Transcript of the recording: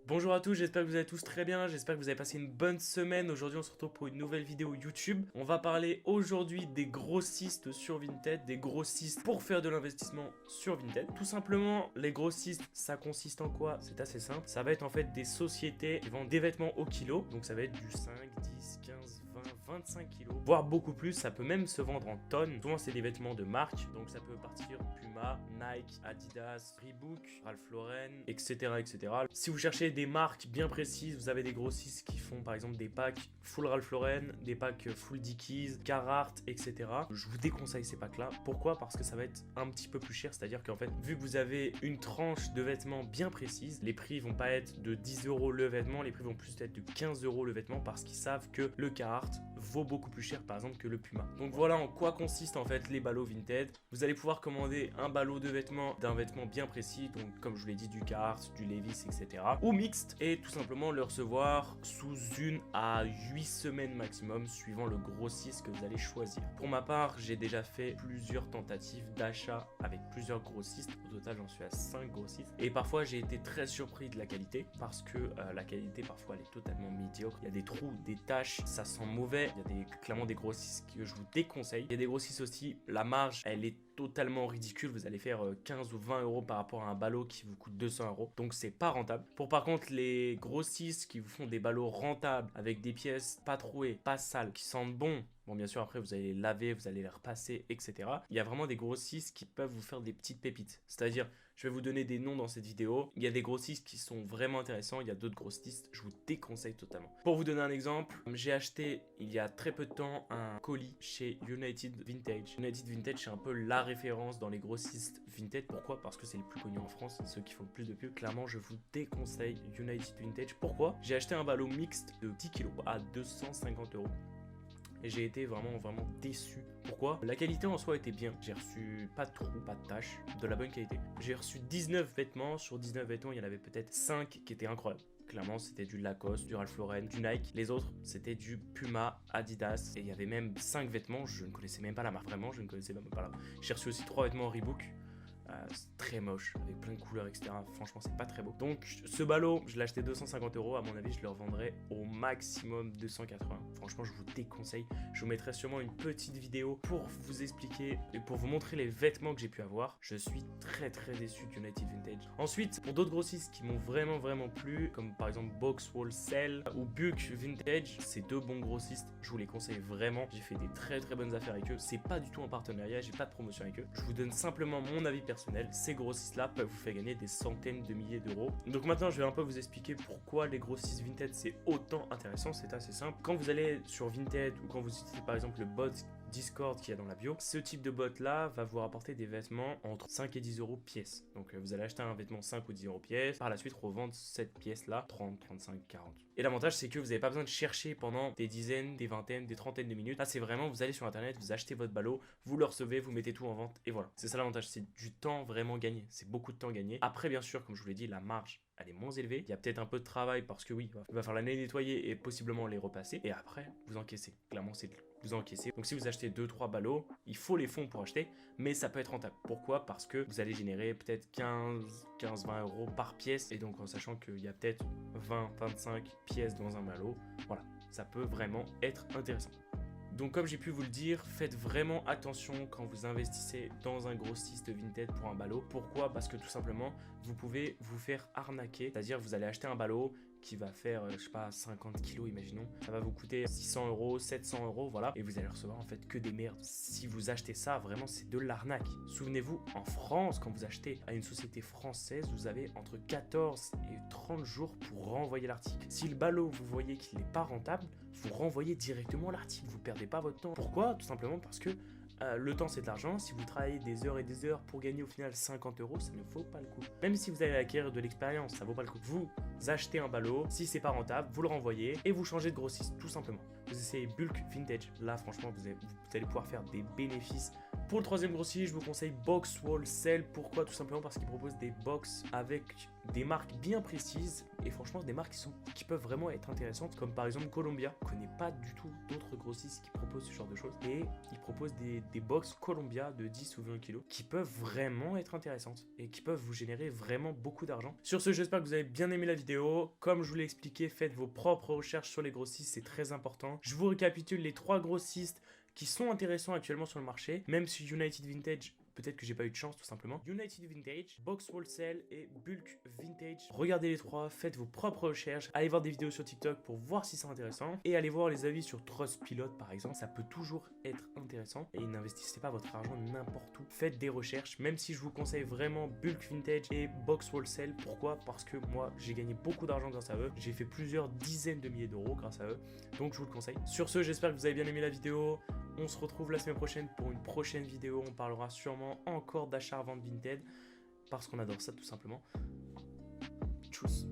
Bonjour à tous, j'espère que vous allez tous très bien, j'espère que vous avez passé une bonne semaine. Aujourd'hui on se retrouve pour une nouvelle vidéo YouTube. On va parler aujourd'hui des grossistes sur Vinted, des grossistes pour faire de l'investissement sur Vinted. Tout simplement, les grossistes, ça consiste en quoi? C'est assez simple, ça va être en fait des sociétés qui vendent des vêtements au kilo. Donc ça va être du 5, 10, 15, 20, 25 kilos, voire beaucoup plus, ça peut même se vendre en tonnes. Souvent c'est des vêtements de marque, donc ça peut partir Puma, Nike, Adidas, Reebok, Ralph Lauren, etc. etc. Si vous cherchez des marques bien précises, vous avez des grossistes qui font par exemple des packs full Ralph Lauren, des packs full Dickies, Carhartt, etc. Je vous déconseille ces packs là. Pourquoi? Parce que ça va être un petit peu plus cher, c'est-à-dire qu'en fait, vu que vous avez une tranche de vêtements bien précise, les prix vont pas être de 10 € le vêtement, les prix vont plus être de 15 € le vêtement parce qu'ils savent que le Carhartt vaut beaucoup plus cher par exemple que le Puma. Donc voilà en quoi consistent en fait les ballots Vinted. Vous allez pouvoir commander un ballot de vêtements d'un vêtement bien précis, donc comme je vous l'ai dit, du Carhartt, du Levi's, etc. ou mixte, et tout simplement le recevoir sous 1 à 8 semaines maximum suivant le grossiste que vous allez choisir. Pour ma part, j'ai déjà fait plusieurs tentatives d'achat avec plusieurs grossistes. Au total, j'en suis à 5 grossistes et parfois j'ai été très surpris de la qualité parce que la qualité parfois elle est totalement médiocre. Il y a des trous, des taches, ça sent mauvais. Il y a clairement des grossistes que je vous déconseille. Il y a des grossistes aussi, la marge elle est totalement ridicule, vous allez faire 15 ou 20 € par rapport à un ballot qui vous coûte 200 €, donc c'est pas rentable. Pour par contre les grossistes qui vous font des ballots rentables avec des pièces pas trouées, pas sales, qui sentent bon. Bon, bien sûr, après, vous allez les laver, vous allez les repasser, etc. Il y a vraiment des grossistes qui peuvent vous faire des petites pépites. C'est-à-dire, je vais vous donner des noms dans cette vidéo. Il y a des grossistes qui sont vraiment intéressants. Il y a d'autres grossistes, je vous déconseille totalement. Pour vous donner un exemple, j'ai acheté il y a très peu de temps un colis chez United Vintage. United Vintage, c'est un peu la référence dans les grossistes Vintage. Pourquoi? Parce que c'est le plus connu en France, ceux qui font le plus de pub. Clairement, je vous déconseille United Vintage. Pourquoi? J'ai acheté un ballot mixte de 10 kg à 250 €. Et j'ai été vraiment déçu. Pourquoi? La qualité en soi était bien. J'ai reçu pas de trous, pas de taches, de la bonne qualité. J'ai reçu 19 vêtements. Sur 19 vêtements, il y en avait peut-être 5 qui étaient incroyables. Clairement, c'était du Lacoste, du Ralph Lauren, du Nike. Les autres, c'était du Puma, Adidas. Et il y avait même 5 vêtements, je ne connaissais même pas la marque. Vraiment, je ne connaissais même pas la marque. J'ai reçu aussi 3 vêtements Reebok. C'est très moche, avec plein de couleurs, etc. Franchement, c'est pas très beau. Donc, ce ballot, je l'ai acheté 250 €. À mon avis, je le revendrai au maximum 280. Franchement, je vous déconseille. Je vous mettrai sûrement une petite vidéo pour vous expliquer et pour vous montrer les vêtements que j'ai pu avoir. Je suis très déçu d'United Vintage. Ensuite, pour d'autres grossistes qui m'ont vraiment plu, comme par exemple Box Wall Sell ou Buck Vintage, c'est deux bons grossistes. Je vous les conseille vraiment. J'ai fait des très bonnes affaires avec eux. C'est pas du tout un partenariat, j'ai pas de promotion avec eux. Je vous donne simplement mon avis personnel. Ces grossistes-là peuvent vous faire gagner des centaines de milliers d'euros. Donc maintenant, je vais un peu vous expliquer pourquoi les grossistes Vinted c'est autant intéressant. C'est assez simple. Quand vous allez sur Vinted ou quand vous utilisez par exemple le bot Discord qu'il y a dans la bio, ce type de bot là va vous rapporter des vêtements entre 5 et 10 € pièce. Donc vous allez acheter un vêtement 5 ou 10 € pièce, par la suite revendre cette pièce là 30, 35, 40. Et l'avantage c'est que vous n'avez pas besoin de chercher pendant des dizaines, des vingtaines, des trentaines de minutes. Là c'est vraiment, vous allez sur internet, vous achetez votre ballot, vous le recevez, vous mettez tout en vente et voilà. C'est ça l'avantage, c'est du temps vraiment gagné, c'est beaucoup de temps gagné. Après bien sûr, comme je vous l'ai dit, la marge elle est moins élevée. Il y a peut-être un peu de travail parce que oui, il va falloir les nettoyer et possiblement les repasser. Et après, vous encaissez. Clairement, c'est vous encaissez. Donc si vous achetez 2-3 ballots, il faut les fonds pour acheter, mais ça peut être rentable. Pourquoi? Parce que vous allez générer peut-être 15-20 € par pièce. Et donc en sachant qu'il y a peut-être 20-25 pièces dans un ballot, voilà, ça peut vraiment être intéressant. Donc comme j'ai pu vous le dire, faites vraiment attention quand vous investissez dans un grossiste Vinted pour un ballot. Pourquoi? Parce que tout simplement, vous pouvez vous faire arnaquer. C'est-à-dire vous allez acheter un ballot qui va faire, je sais pas, 50 kilos, imaginons. Ça va vous coûter 600 €, 700 €, voilà. Et vous allez recevoir en fait que des merdes. Si vous achetez ça, vraiment, c'est de l'arnaque. Souvenez-vous, en France, quand vous achetez à une société française, vous avez entre 14 et 30 jours pour renvoyer l'article. Si le ballot, vous voyez qu'il n'est pas rentable, vous renvoyez directement l'article. Vous perdez pas votre temps. Pourquoi? Tout simplement parce que le temps c'est de l'argent. Si vous travaillez des heures et des heures pour gagner au final 50 €, ça ne vaut pas le coup. Même si vous allez acquérir de l'expérience, ça vaut pas le coup. Vous achetez un ballot, si c'est pas rentable, vous le renvoyez et vous changez de grossiste, tout simplement. Vous essayez Bulk Vintage. Là, franchement, vous allez pouvoir faire des bénéfices Pour le troisième grossier, je vous conseille Box Wall Sell. Pourquoi? Tout simplement parce qu'ils proposent des box avec des marques bien précises et franchement des marques qui peuvent vraiment être intéressantes, comme par exemple Columbia. Je connais pas du tout d'autres grossistes qui proposent ce genre de choses et ils proposent des box Columbia de 10 ou 20 kilos qui peuvent vraiment être intéressantes et qui peuvent vous générer vraiment beaucoup d'argent. Sur ce, j'espère que vous avez bien aimé la vidéo. Comme je vous l'ai expliqué, faites vos propres recherches sur les grossistes, c'est très important. Je vous récapitule les 3 grossistes qui sont intéressants actuellement sur le marché, même si United Vintage, peut-être que j'ai pas eu de chance tout simplement. United Vintage, Box Wholesale et Bulk Vintage. Regardez les 3, faites vos propres recherches, allez voir des vidéos sur TikTok pour voir si c'est intéressant et allez voir les avis sur Trustpilot par exemple, ça peut toujours être intéressant et n'investissez pas votre argent n'importe où. Faites des recherches, même si je vous conseille vraiment Bulk Vintage et Box Wholesale. Pourquoi? Parce que moi j'ai gagné beaucoup d'argent grâce à eux, j'ai fait plusieurs dizaines de milliers d'euros grâce à eux, donc je vous le conseille. Sur ce, j'espère que vous avez bien aimé la vidéo. On se retrouve la semaine prochaine pour une prochaine vidéo. On parlera sûrement encore d'achat-revente Vinted parce qu'on adore ça tout simplement. Tchuss.